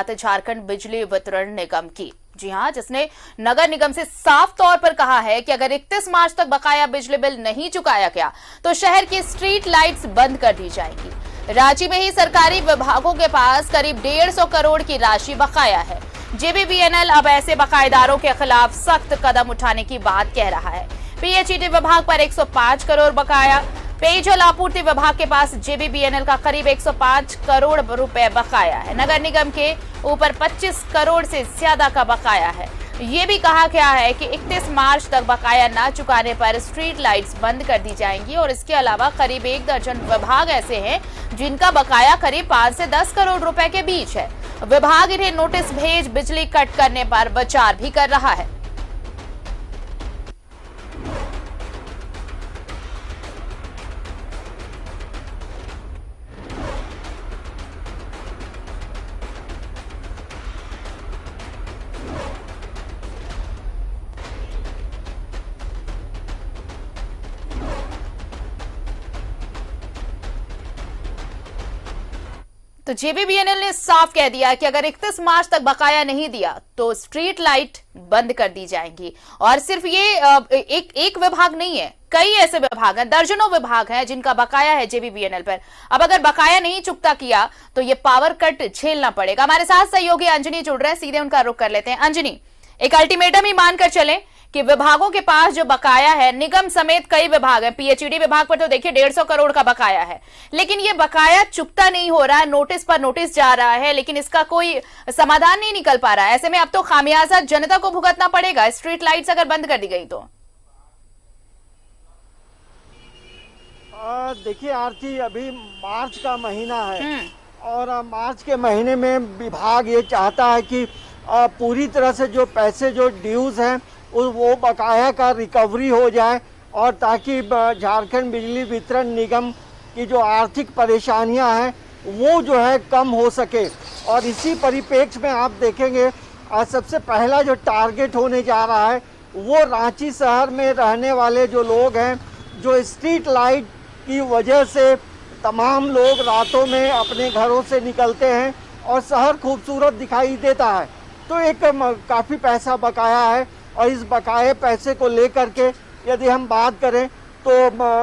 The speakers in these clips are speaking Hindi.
बात है झारखंड बिजली वितरण निगम की। जी हां, जिसने नगर निगम से साफ तौर पर कहा है कि अगर 31 मार्च तक बकाया बिजली बिल नहीं चुकाया गया तो शहर की स्ट्रीट लाइट्स बंद कर दी जाएंगी। रांची में ही सरकारी विभागों के पास करीब 150 करोड़ की राशि बकाया है। जेबीवीएनएल अब ऐसे बकायेदारों के खिलाफ सख्त कदम उठाने की बात कह रहा है। पीएचईडी विभाग पर 105 करोड़ बकाया। पेयजल आपूर्ति विभाग के पास जेबीवीएनएल का करीब 105 करोड़ रुपए बकाया है। नगर निगम के ऊपर 25 करोड़ से ज्यादा का बकाया है। ये भी कहा गया है कि 31 मार्च तक बकाया न चुकाने पर स्ट्रीट लाइट्स बंद कर दी जाएंगी और इसके अलावा करीब 1 दर्जन विभाग ऐसे हैं जिनका बकाया करीब 5 से 10 करोड़ रुपए के बीच है। विभाग इन्हें नोटिस भेज बिजली कट करने पर विचार भी कर रहा है। तो जेबीवीएनएल ने साफ कह दिया कि अगर 31 मार्च तक बकाया नहीं दिया तो स्ट्रीट लाइट बंद कर दी जाएंगी। और सिर्फ ये एक विभाग नहीं है, कई ऐसे विभाग हैं, दर्जनों विभाग हैं जिनका बकाया है जेबीवीएनएल पर। अब अगर बकाया नहीं चुकता किया तो ये पावर कट झेलना पड़ेगा। हमारे साथ सहयोगी अंजनी जुड़ रहे हैं, सीधे उनका रुख कर लेते हैं। अंजनी, एक अल्टीमेटम ही मानकर चलें कि विभागों के पास जो बकाया है, निगम समेत कई विभाग हैं, पीएचईडी विभाग पर तो देखिए 150 करोड़ का बकाया है, लेकिन ये बकाया चुकता नहीं हो रहा है, नोटिस पर नोटिस जा रहा है, लेकिन इसका कोई समाधान नहीं निकल पा रहा है। ऐसे में अब तो खामियाजा जनता को भुगतना पड़ेगा स्ट्रीट लाइट्स अगर बंद कर दी गई तो। देखिए आरती, अभी मार्च का महीना है और मार्च के महीने में विभाग ये चाहता है कि पूरी तरह से जो पैसे, जो ड्यूज हैं, वो बकाया का रिकवरी हो जाए और ताकि झारखंड बिजली वितरण निगम की जो आर्थिक परेशानियां हैं वो जो है कम हो सके। और इसी परिप्रेक्ष्य में आप देखेंगे सबसे पहला जो टारगेट होने जा रहा है वो रांची शहर में रहने वाले जो लोग हैं, जो स्ट्रीट लाइट की वजह से तमाम लोग रातों में अपने घरों से निकलते हैं और शहर खूबसूरत दिखाई देता है। तो एक काफ़ी पैसा बकाया है और इस बकाये पैसे को लेकर के यदि हम बात करें तो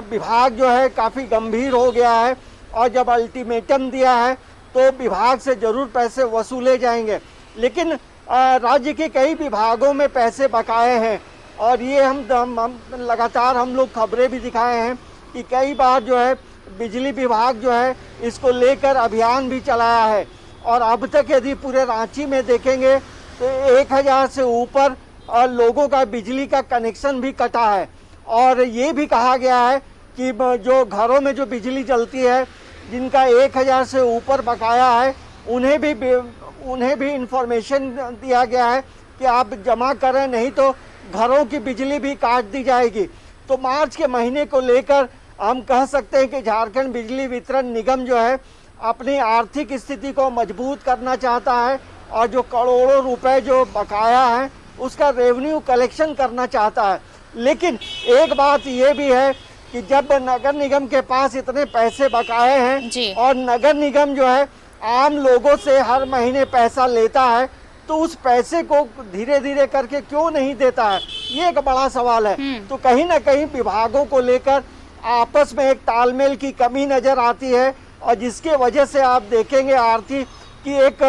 विभाग जो है काफ़ी गंभीर हो गया है और जब अल्टीमेटम दिया है तो विभाग से ज़रूर पैसे वसूले जाएंगे। लेकिन राज्य के कई विभागों में पैसे बकाए हैं और ये हम लगातार हम लोग खबरें भी दिखाए हैं कि कई बार जो है बिजली विभाग जो है इसको लेकर अभियान भी चलाया है और अब तक यदि पूरे रांची में देखेंगे तो 1000 से ऊपर लोगों का बिजली का कनेक्शन भी कटा है। और ये भी कहा गया है कि जो घरों में जो बिजली जलती है, जिनका 1000 से ऊपर बकाया है, उन्हें भी इंफॉर्मेशन दिया गया है कि आप जमा करें, नहीं तो घरों की बिजली भी काट दी जाएगी। तो मार्च के महीने को लेकर हम कह सकते हैं कि झारखंड बिजली वितरण निगम जो है अपनी आर्थिक स्थिति को मजबूत करना चाहता है और जो करोड़ों रुपए जो बकाया है उसका रेवेन्यू कलेक्शन करना चाहता है। लेकिन एक बात ये भी है कि जब नगर निगम के पास इतने पैसे बकाए हैं और नगर निगम जो है आम लोगों से हर महीने पैसा लेता है तो उस पैसे को धीरे धीरे करके क्यों नहीं देता है, ये एक बड़ा सवाल है। तो कहीं ना कहीं विभागों को लेकर आपस में एक तालमेल की कमी नजर आती है और जिसके वजह से आप देखेंगे आरती कि एक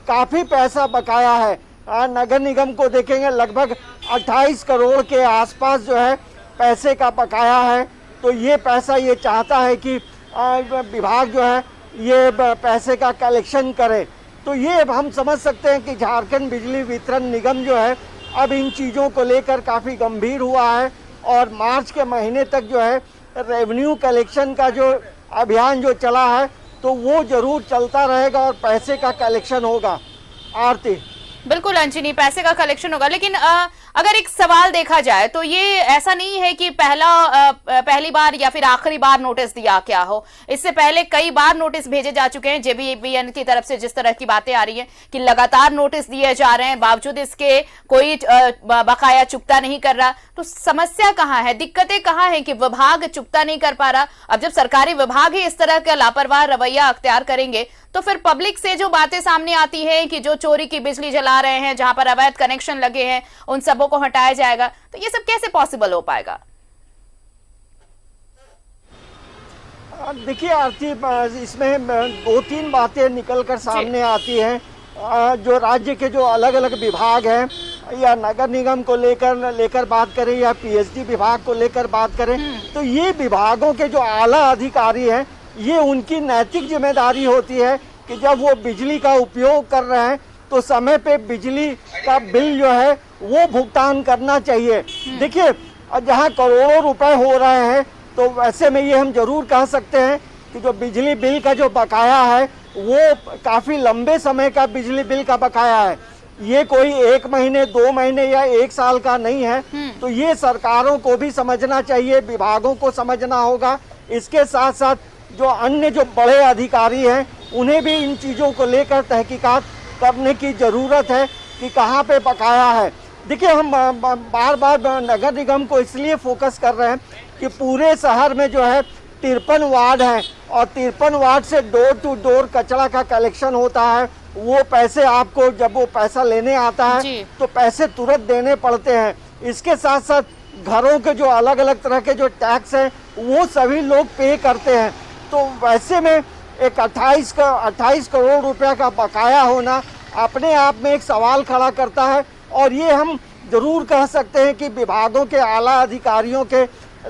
काफ़ी पैसा बकाया है। नगर निगम को देखेंगे लगभग 28 करोड़ के आसपास जो है पैसे का बकाया है। तो ये पैसा ये चाहता है कि विभाग जो है ये पैसे का कलेक्शन करे। तो ये हम समझ सकते हैं कि झारखंड बिजली वितरण निगम जो है अब इन चीज़ों को लेकर काफ़ी गंभीर हुआ है और मार्च के महीने तक जो है रेवेन्यू कलेक्शन का जो अभियान जो चला है तो वो ज़रूर चलता रहेगा और पैसे का कलेक्शन होगा। आरती, बिल्कुल अंजनी, पैसे का कलेक्शन होगा, लेकिन अगर एक सवाल देखा जाए तो ये ऐसा नहीं है कि पहली बार या फिर आखिरी बार नोटिस दिया क्या हो। इससे पहले कई बार नोटिस भेजे जा चुके हैं जेबीवीएनएल की तरफ से। जिस तरह की बातें आ रही हैं कि लगातार नोटिस दिए जा रहे हैं, बावजूद इसके कोई बकाया चुकता नहीं कर रहा। तो समस्या कहाँ है, दिक्कतें कहाँ है कि विभाग चुकता नहीं कर पा रहा। अब जब सरकारी विभाग ही इस तरह का लापरवाह रवैया अख्तियार करेंगे तो फिर पब्लिक से जो बातें सामने आती हैं कि जो चोरी की बिजली जला रहे हैं, जहां पर अवैध कनेक्शन लगे हैं, उन सबों को हटाया जाएगा, तो ये सब कैसे पॉसिबल हो पाएगा? देखिए आरती, इसमें 2-3 बातें निकलकर सामने आती हैं। जो राज्य के जो अलग अलग विभाग हैं या नगर निगम को लेकर बात करें या पीएचडी विभाग को लेकर बात करें, तो ये विभागों के जो आला अधिकारी हैं, ये उनकी नैतिक जिम्मेदारी होती है कि जब वो बिजली का उपयोग कर रहे हैं तो समय पे बिजली का बिल जो है वो भुगतान करना चाहिए। देखिए जहाँ करोड़ों रुपए हो रहे हैं, तो वैसे में ये हम जरूर कह सकते हैं कि जो बिजली बिल का जो बकाया है वो काफ़ी लंबे समय का बिजली बिल का बकाया है। ये कोई 1 महीने 2 महीने या 1 साल का नहीं है। तो ये सरकारों को भी समझना चाहिए, विभागों को समझना होगा। इसके साथ साथ जो अन्य जो बड़े अधिकारी हैं उन्हें भी इन चीज़ों को लेकर तहकीकात करने की ज़रूरत है कि कहाँ पे बकाया है। देखिए हम बार बार नगर निगम को इसलिए फोकस कर रहे हैं कि पूरे शहर में जो है 53 वार्ड हैं और 53 वार्ड से डोर टू डोर कचरा का कलेक्शन होता है। वो पैसे आपको जब वो पैसा लेने आता है तो पैसे तुरंत देने पड़ते हैं। इसके साथ साथ घरों के जो अलग अलग तरह के जो टैक्स हैं वो सभी लोग पे करते हैं। तो वैसे में एक 28 करोड़ रुपया का बकाया होना अपने आप में एक सवाल खड़ा करता है। और ये हम जरूर कह सकते हैं कि विभागों के आला अधिकारियों के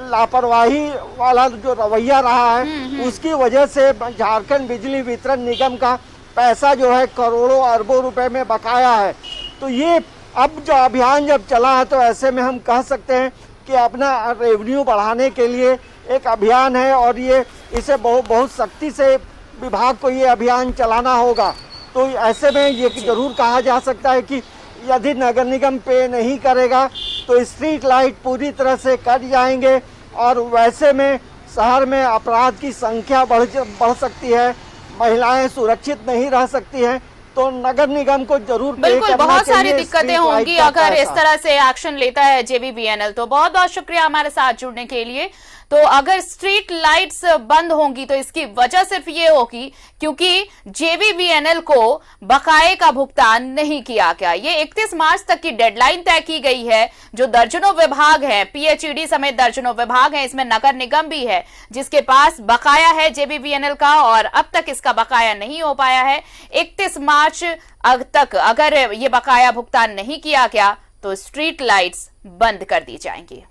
लापरवाही वाला जो रवैया रहा है उसकी वजह से झारखंड बिजली वितरण निगम का पैसा जो है करोड़ों अरबों रुपए में बकाया है। तो ये अब जो अभियान जब चला है तो ऐसे में हम कह सकते हैं कि अपना रेवेन्यू बढ़ाने के लिए एक अभियान है और ये इसे बहुत सख्ती से विभाग को ये अभियान चलाना होगा। तो ऐसे में ये जरूर कहा जा सकता है कि यदि नगर निगम पे नहीं करेगा तो स्ट्रीट लाइट पूरी तरह से कट जाएंगे और वैसे में शहर में अपराध की संख्या बढ़ सकती है, महिलाएं सुरक्षित नहीं रह सकती हैं। तो नगर निगम को जरूर बिल्कुल बहुत सारी दिक्कतें होंगी अगर इस तरह से एक्शन लेता है जेबीवीएनएल। तो बहुत बहुत शुक्रिया हमारे साथ जुड़ने के लिए। तो अगर स्ट्रीट लाइट्स बंद होंगी तो इसकी वजह सिर्फ ये होगी क्योंकि जेबीवीएनएल को बकाये का भुगतान नहीं किया गया। ये 31 मार्च तक की डेडलाइन तय की गई है। जो दर्जनों विभाग हैं, पीएचईडी समेत दर्जनों विभाग हैं, इसमें नगर निगम भी है जिसके पास बकाया है जेबीवीएनएल का और अब तक इसका बकाया नहीं हो पाया है। 31 मार्च तक अगर ये बकाया भुगतान नहीं किया गया तो स्ट्रीट लाइट्स बंद कर दी जाएंगी।